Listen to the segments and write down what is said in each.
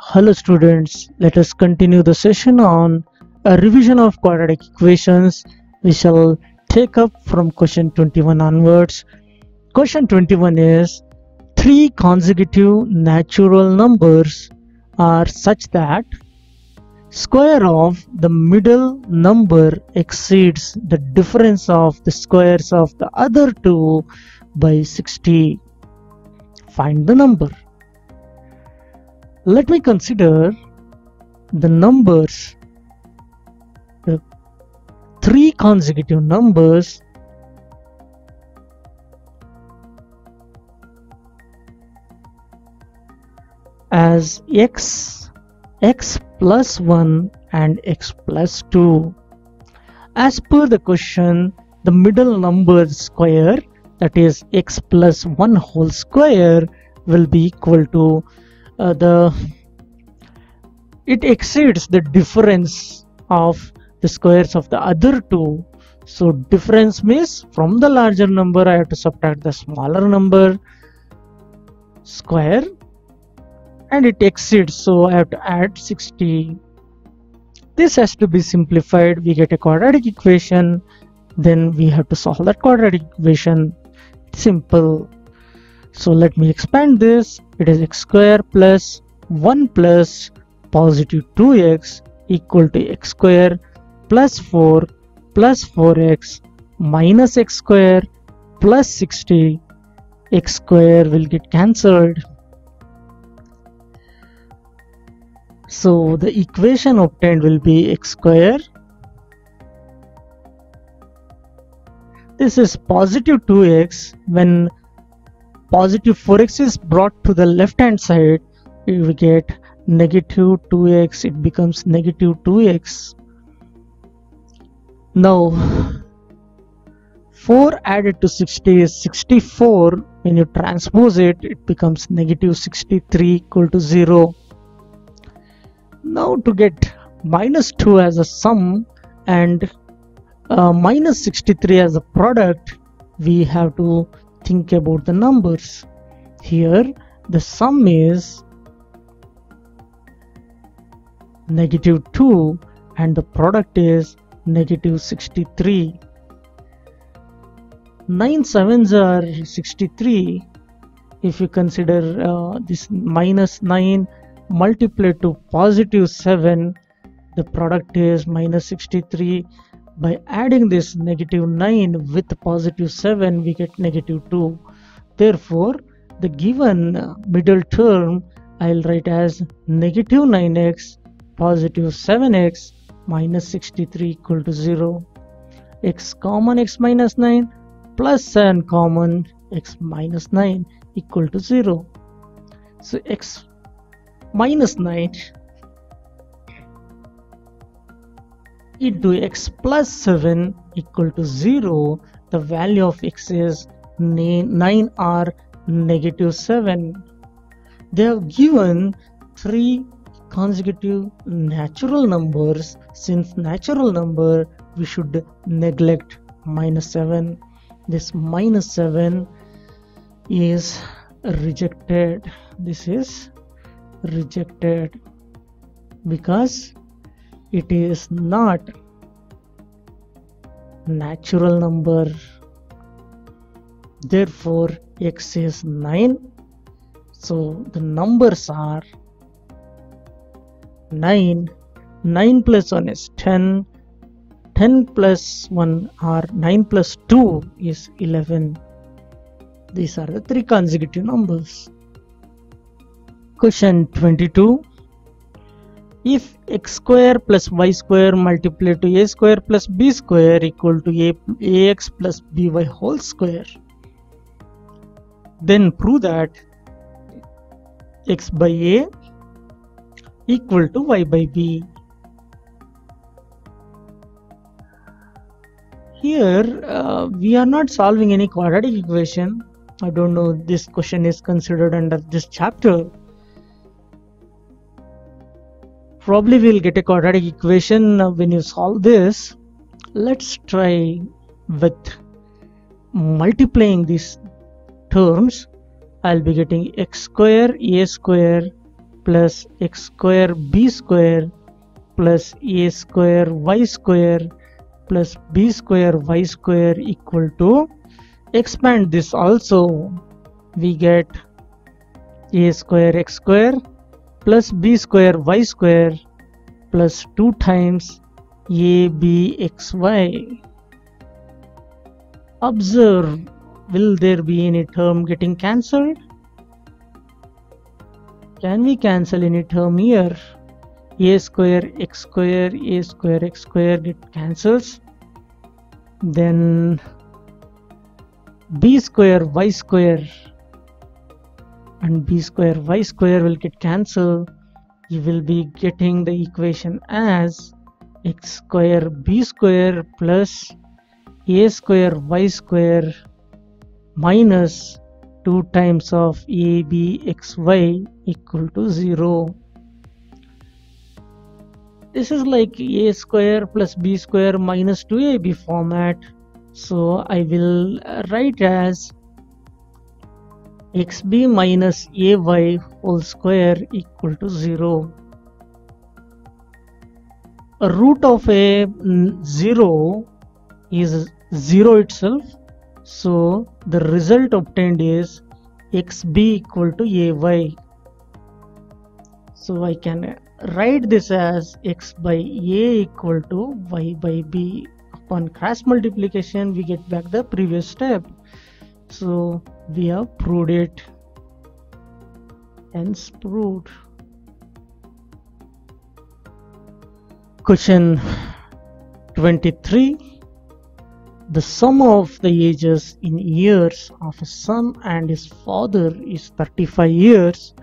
Hello students, let us continue the session on a revision of quadratic equations. We shall take up from question 21 onwards. Question 21 is three consecutive natural numbers are such that square of the middle number exceeds the difference of the squares of the other two by 60. Find the number. Let me consider the numbers, the three consecutive numbers as x plus 1 and x plus 2. As per the question, the middle number square, that is x plus 1 whole square, will be equal to it exceeds the difference of the squares of the other two. So difference means from the larger number I have to subtract the smaller number square, and it exceeds, so I have to add 60. This has to be simplified. We get a quadratic equation, then we have to solve that quadratic equation. Simple. So let me expand this. It is x square plus 1 plus positive 2x equal to x square plus 4 plus 4x minus x square plus 60. X square will get cancelled. So the equation obtained will be x square. This is positive 2x. When positive 4x is brought to the left hand side, we get negative 2x. It becomes negative 2x. Now 4 added to 60 is 64. When you transpose it, it becomes negative 63 equal to 0. Now to get minus 2 as a sum and minus 63 as a product, we have to think about the numbers. Here the sum is negative 2 and the product is negative 63. 9 sevens are 63. If you consider this minus 9 multiplied to positive 7, the product is minus 63. By adding this negative 9 with positive 7, we get negative 2. Therefore, the given middle term I'll write as negative 9x positive 7x minus 63 equal to 0. X common x minus 9 plus 7 common x minus 9 equal to 0. So x minus 9 into x plus 7 equal to 0. The value of x is 9 or negative 7. They have given three consecutive natural numbers. Since natural number, we should neglect minus 7. This minus 7 is rejected. This is rejected because it is not natural number. Therefore x is 9. So the numbers are 9. 9 plus 1 is 10. 10 plus 1 or 9 plus 2 is 11. These are the three consecutive numbers. Question 22. If x square plus y square multiplied to a square plus b square equal to ax plus by whole square, then prove that x by a equal to y by b. Here we are not solving any quadratic equation. I don't know, this question is considered under this chapter. Probably we'll get a quadratic equation when you solve this. Let's try with multiplying these terms. I'll be getting x square a square plus x square b square plus a square y square plus b square y square equal to, expand this also, we get a square x square plus b square y square plus 2 times a b x y. Observe, will there be any term getting cancelled? Can we cancel any term here? A square x square, a square x square get cancels. Then b square y square and b square y square will get cancelled. You will be getting the equation as x square b square plus a square y square minus 2 times of a b x y equal to 0. This is like a square plus b square minus 2ab format. So I will write as xb minus ay whole square equal to 0. A root of a 0 is 0 itself. So the result obtained is xb equal to ay. So I can write this as x by a equal to y by b. Upon cross multiplication we get back the previous step. So we have proved it. Hence proved. Question 23. The sum of the ages in years of a son and his father is 35 years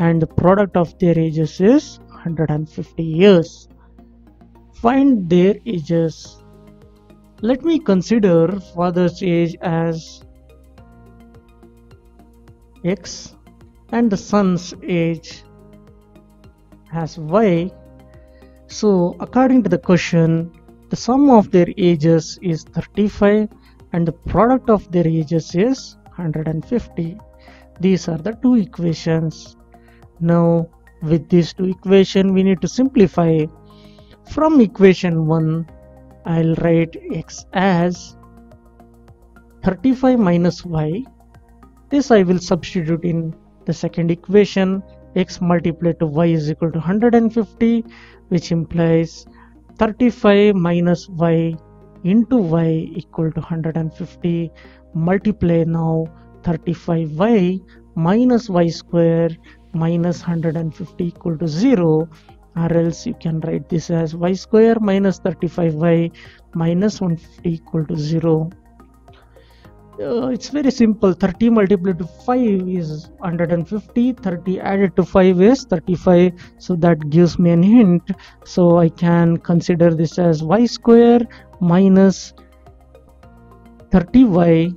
and the product of their ages is 150 years. Find their ages. Let me consider father's age as x and the son's age as y. So according to the question, the sum of their ages is 35 and the product of their ages is 150. These are the two equations. Now with these two equations we need to simplify. From equation 1 I'll write x as 35 minus y. This I will substitute in the second equation. X multiplied to y is equal to 150, which implies 35 minus y into y equal to 150. Multiply now 35y minus y square minus 150 equal to 0, or else you can write this as y square minus 35y minus 150 equal to 0. It's very simple. 30 multiplied to 5 is 150, 30 added to 5 is 35, so that gives me an hint. So I can consider this as y square minus 30y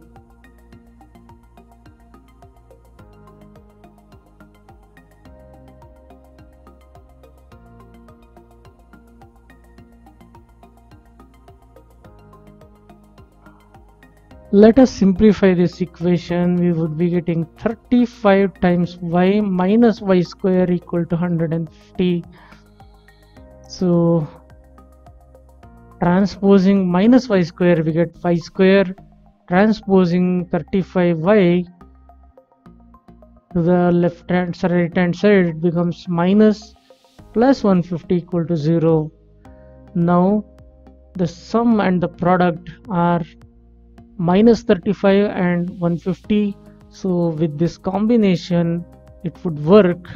Let us simplify this equation. We would be getting 35 times y minus y square equal to 150. So transposing minus y square, we get y square. Transposing 35y to the left hand side, right hand side, it becomes minus plus 150 equal to 0. Now the sum and the product are minus 35 and 150, so with this combination it would work.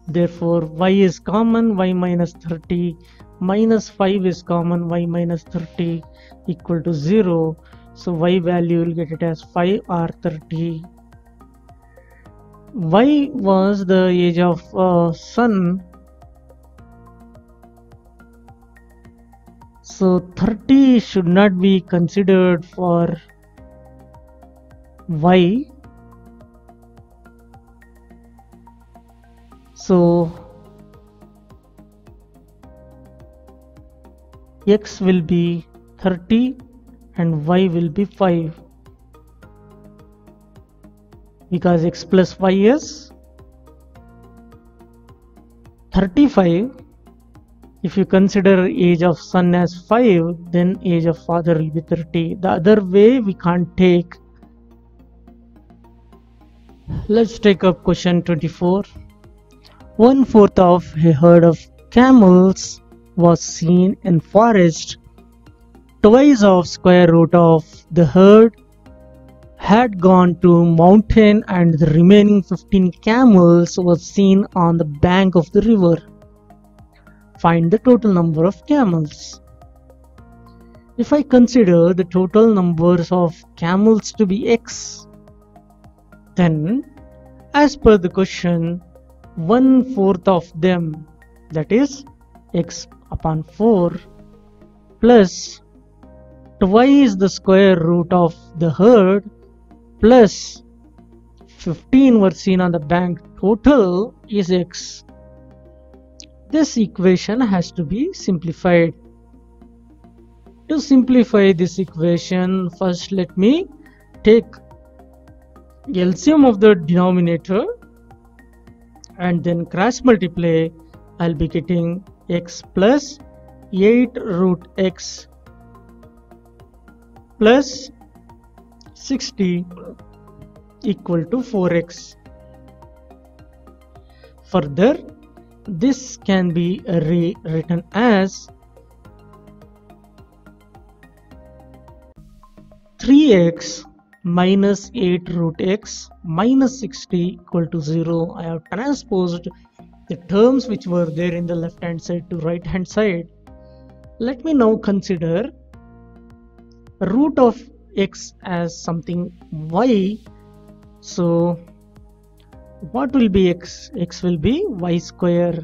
Therefore y is common, y minus 30, minus 5 is common, y minus 30 equal to 0. So y value will get it as 5 or 30. Y was the age of son. So 30 should not be considered for y. So x will be 30 and y will be 5, because x plus y is 35. If you consider age of son as 5, then age of father will be 30. The other way we can't take. Let's take up question 24. 1/4 of a herd of camels was seen in forest. Twice of square root of the herd had gone to mountain, and the remaining 15 camels was seen on the bank of the river. Find the total number of camels. If I consider the total numbers of camels to be x, then as per the question, 1/4 of them, that is x upon 4, plus twice the square root of the herd, plus 15 were seen on the bank, total is x. This equation has to be simplified. To simplify this equation, first let me take LCM of the denominator and then cross multiply. I'll be getting x plus 8 root x plus 60 equal to 4x. Further, this can be rewritten as 3x minus 8 root x minus 60 equal to 0. I have transposed the terms which were there in the left hand side to right hand side. Let me now consider root of x as something y. So what will be x? X will be y square.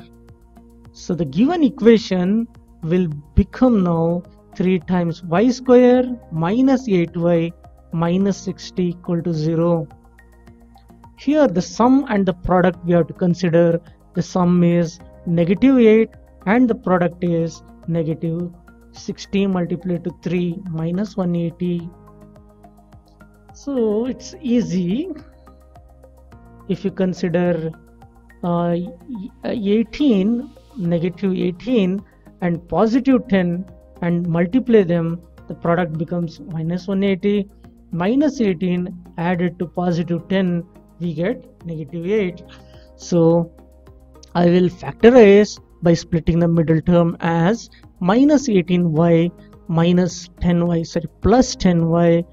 So the given equation will become now 3 times y square minus 8y minus 60 equal to 0. Here the sum and the product we have to consider. The sum is negative 8 and the product is negative 60 multiplied to 3 minus 180. So it's easy. If you consider 18, negative 18 and positive 10 and multiply them, the product becomes minus 180. Minus 18 added to positive 10, we get negative 8. So I will factorize by splitting the middle term as minus 18y minus 10y, sorry, plus 10y.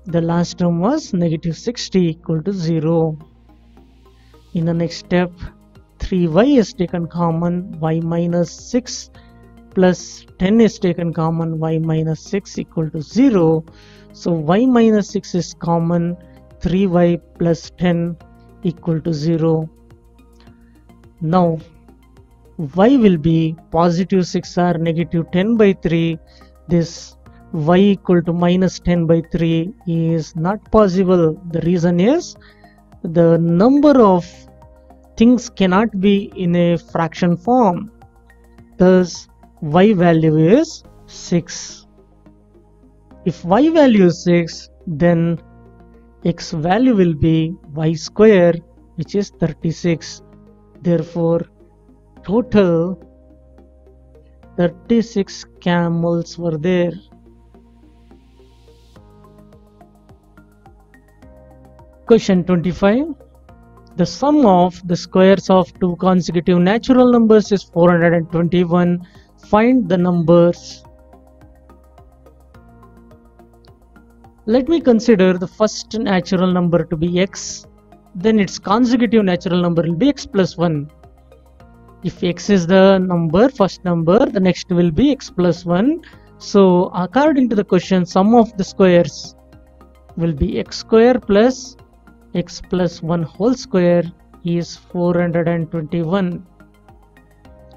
The last term was negative 60 equal to 0. In the next step, 3y is taken common, y minus 6 plus 10 is taken common, y minus 6 equal to 0. So y minus 6 is common, 3y plus 10 equal to 0. Now y will be positive 6 or negative 10 by 3. This y equal to minus 10 by 3 is not possible. The reason is the number of things cannot be in a fraction form. Thus y value is 6. If y value is 6, then x value will be y square, which is 36. Therefore, total 36 camels were there. Question 25. The sum of the squares of two consecutive natural numbers is 421. Find the numbers. Let me consider the first natural number to be x. Then its consecutive natural number will be x plus 1. If x is the number, first number, the next will be x plus 1. So according to the question, sum of the squares will be x square plus x plus 1 whole square is 421.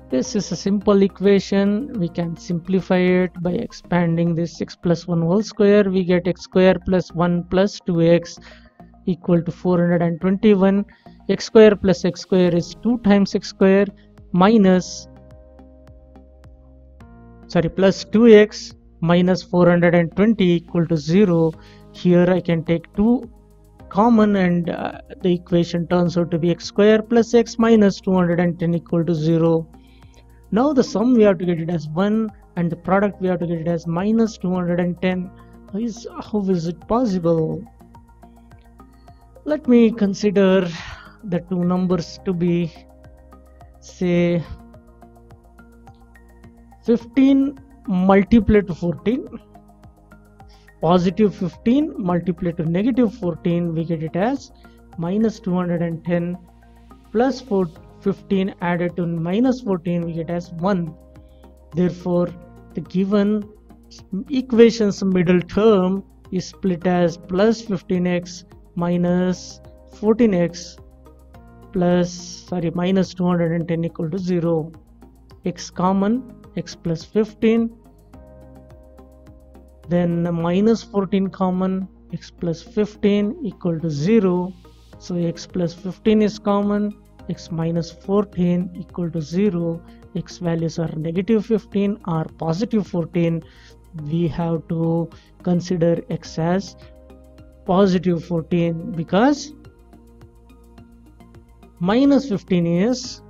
This is a simple equation. We can simplify it by expanding this x plus 1 whole square. We get x square plus 1 plus 2x equal to 421. X square plus x square is 2 times x square minus, plus 2x minus 420 equal to 0. Here I can take 2 common, and the equation turns out to be x square plus x minus 210 equal to 0. Now the sum we have to get it as 1 and the product we have to get it as minus 210. How is it possible? Let me consider the two numbers to be, say, 15 multiplied to 14, positive 15 multiplied to negative 14, we get it as minus 210 plus 15 added to minus 14, we get as 1. Therefore, the given equation's middle term is split as plus 15x minus 14x minus 210 equal to 0. X common, x plus 15, then minus 14 common, x plus 15 equal to 0. So x plus 15 is common, x minus 14 equal to 0. X values are negative 15 or positive 14. We have to consider x as positive 14 because minus 15 is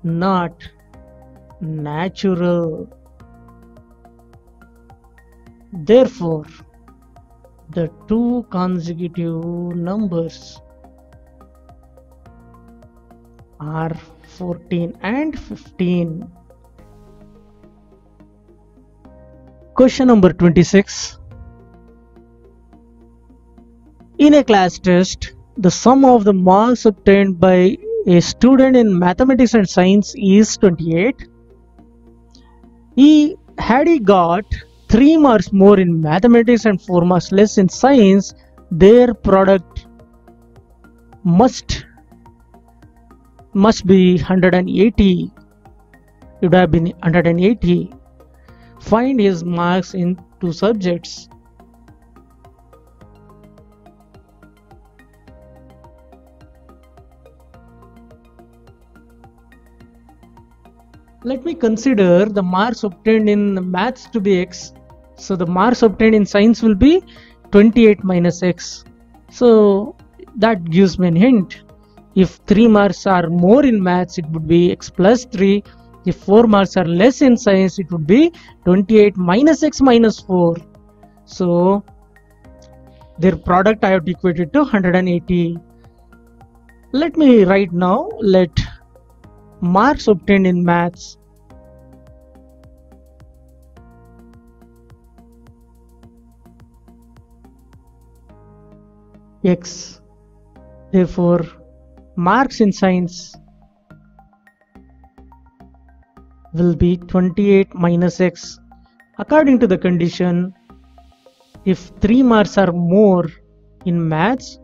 not natural. Therefore, the two consecutive numbers are 14 and 15. Question number 26. In a class test, the sum of the marks obtained by a student in mathematics and science is 28. Had he got 3 marks more in mathematics and 4 marks less in science, their product must be 180. It would have been 180. Find his marks in 2 subjects. Let me consider the marks obtained in maths to be x. So the marks obtained in science will be 28 minus x. So that gives me a hint. If 3 marks are more in maths, it would be x plus 3. If 4 marks are less in science, it would be 28 minus x minus 4. So their product I have to equate it to 180. Let me write now, let marks obtained in maths x. Therefore, marks in science will be 28 minus x. According to the condition, if 3 marks are more in maths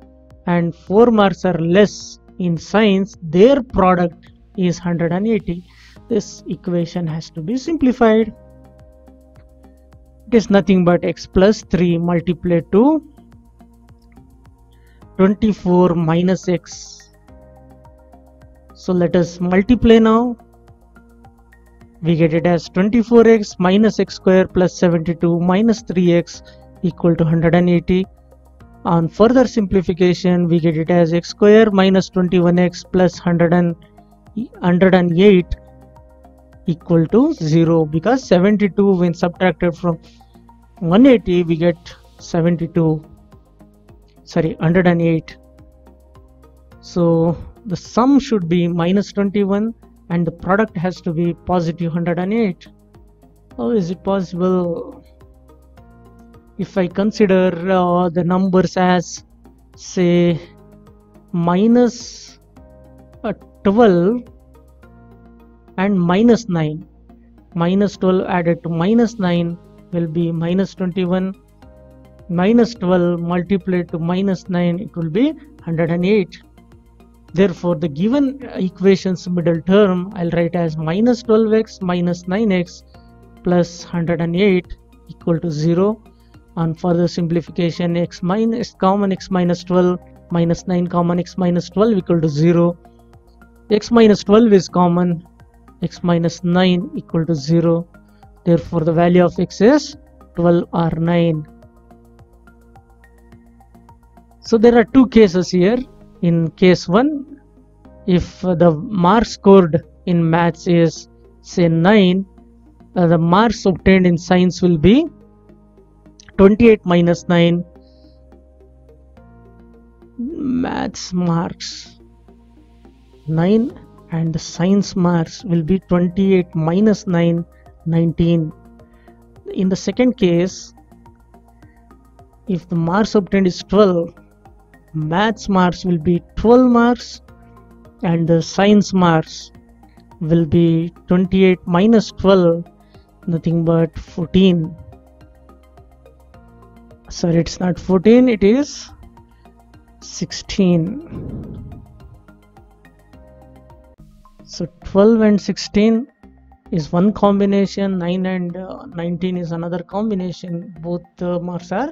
and 4 marks are less in science, their product is 180. This equation has to be simplified. It is nothing but x plus 3 multiplied to 24 minus x. So let us multiply now. We get it as 24x minus x square plus 72 minus 3x equal to 180. On further simplification, we get it as x square minus 21x plus 108 equal to 0, because 72 when subtracted from 180 we get 108. So the sum should be minus 21 and the product has to be positive 108. How is it possible? If I consider the numbers as, say, minus 12 and minus 9, minus 12 added to minus 9 will be minus 21, minus 12 multiplied to minus 9, it will be 108. Therefore, the given equation's middle term I'll write as minus 12x minus 9x plus 108 equal to 0. On further simplification, x minus common x minus 12 minus 9 common x minus 12 equal to 0. X minus 12 is common, x minus 9 equal to 0. Therefore, the value of x is 12 or 9. So there are two cases here. In case 1, if the mark scored in maths is say 9, the marks obtained in science will be 28 minus 9. Maths marks 9 and the science marks will be 28 minus 9, 19. In the second case, if the marks obtained is 12, maths marks will be 12 marks and the science marks will be 28 minus 12, nothing but 14. Sorry, it's not 14, it is 16. So 12 and 16 is one combination, 9 and 19 is another combination. Both the marks are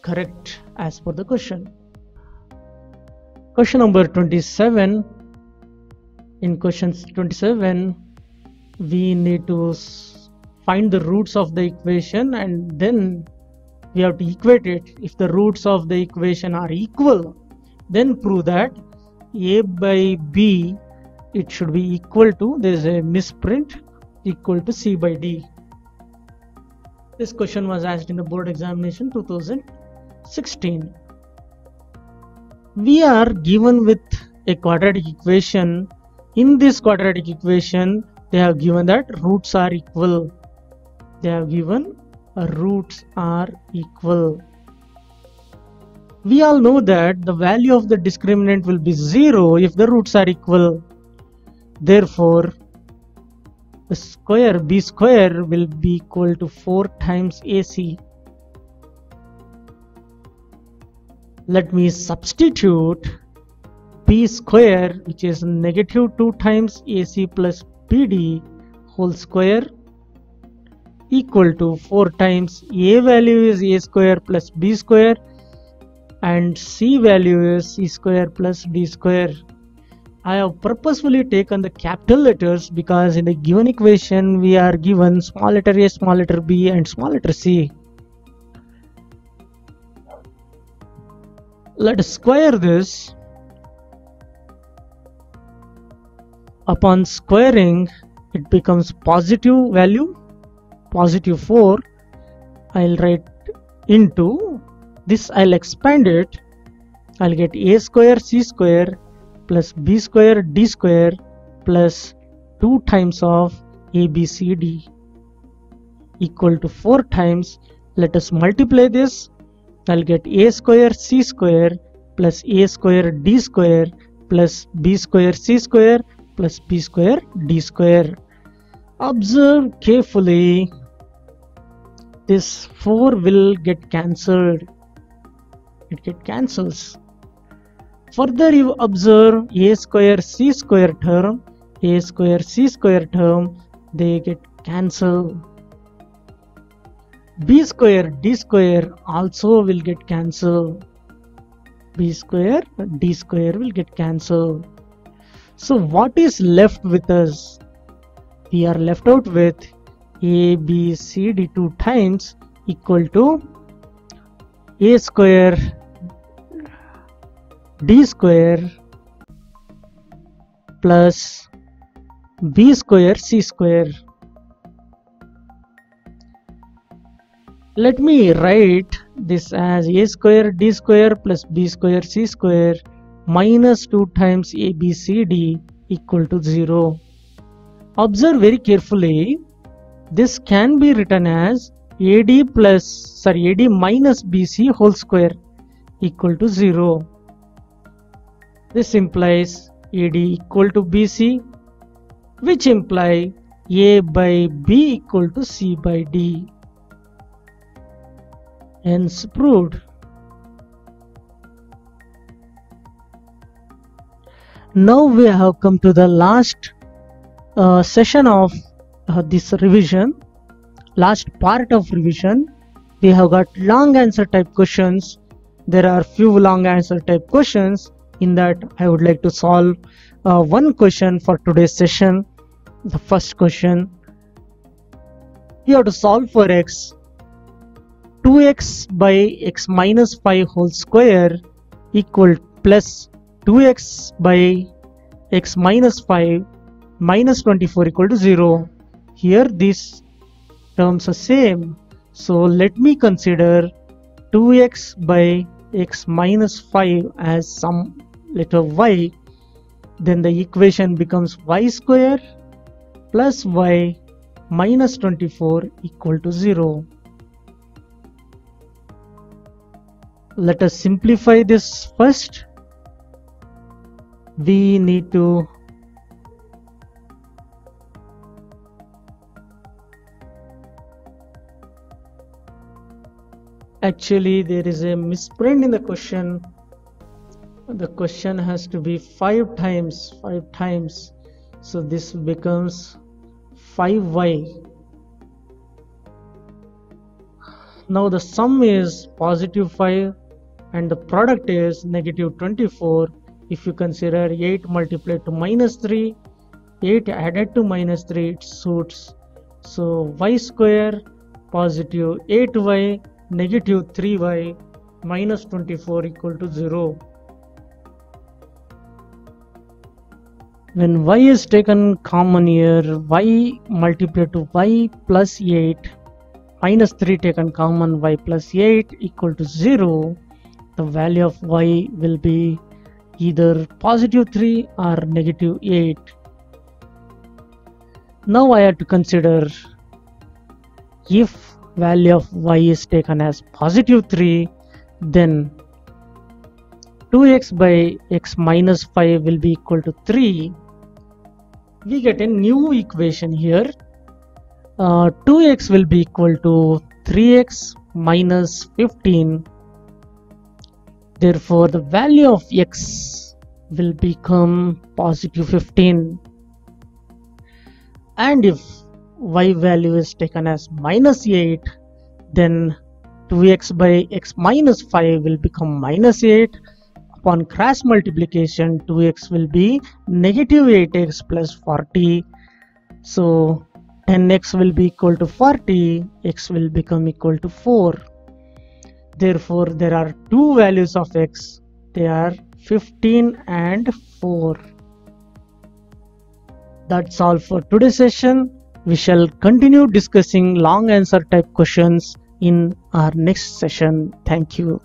correct as per the question. Question number 27. In question 27, we need to find the roots of the equation and then we have to equate it. If the roots of the equation are equal, then prove that a by b, it should be equal to, there is a misprint, equal to c by d. This question was asked in the board examination 2016. We are given with a quadratic equation. In this quadratic equation, they have given that roots are equal. They have given roots are equal. We all know that the value of the discriminant will be 0 if the roots are equal. Therefore, the square b square will be equal to 4 times ac. Let me substitute b square, which is negative 2 times ac plus bd whole square, equal to 4 times a value is a square plus b square and c value is c square plus d square. I have purposefully taken the capital letters because in the given equation we are given small letter a, small letter b and small letter c. Let us square this. Upon squaring, it becomes positive value, positive 4. I'll write into this, I'll expand it. I'll get a square c square plus b square d square plus 2 times of a b c d equal to 4 times. Let us multiply this. I'll get a square c square plus a square d square plus b square c square plus b square d square. Observe carefully. This 4 will get cancelled. It get cancels. Further, you observe a square c square term, a square c square term, they get cancelled. B square d square also will get cancelled. B square d square will get cancelled. So what is left with us? We are left out with a b c d 2 times equal to a square d square plus b square c square. Let me write this as a square d square plus b square c square minus 2 times a b c d equal to 0. Observe very carefully. This can be written as ad minus bc whole square equal to 0. This implies AD equal to BC, which imply A by B equal to C by D. Hence proved. Now we have come to the last session of this revision, last part of revision. We have got long answer type questions. There are few long answer type questions. In that, I would like to solve one question for today's session. The first question, you have to solve for x. 2x by x minus 5 whole square equal plus 2x by x minus 5 minus 24 equal to 0. Here these terms are same. So let me consider 2x by x minus 5 as some letter y. Then the equation becomes y square plus y minus 24 equal to 0. Let us simplify this first. We need to actually there is a misprint in the question. The question has to be 5 times. So this becomes 5y. Now the sum is positive 5 and the product is negative 24. If you consider 8 multiplied to minus 3, 8 added to minus 3, it suits. So y square positive 8y negative 3y minus 24 equal to 0. When y is taken common here, y multiplied to y plus 8 minus 3 taken common, y plus 8 equal to 0. The value of y will be either positive 3 or negative 8. Now I have to consider if value of y is taken as positive 3, then 2x by x minus 5 will be equal to 3. We get a new equation here. 2x will be equal to 3x minus 15. Therefore, the value of x will become positive 15. And if y value is taken as minus 8, then 2x by x minus 5 will become minus 8. Upon cross multiplication, 2x will be negative 8x plus 40. So 10x will be equal to 40, x will become equal to 4. Therefore, there are two values of x. They are 15 and 4. That's all for today's session. We shall continue discussing long answer type questions in our next session. Thank you.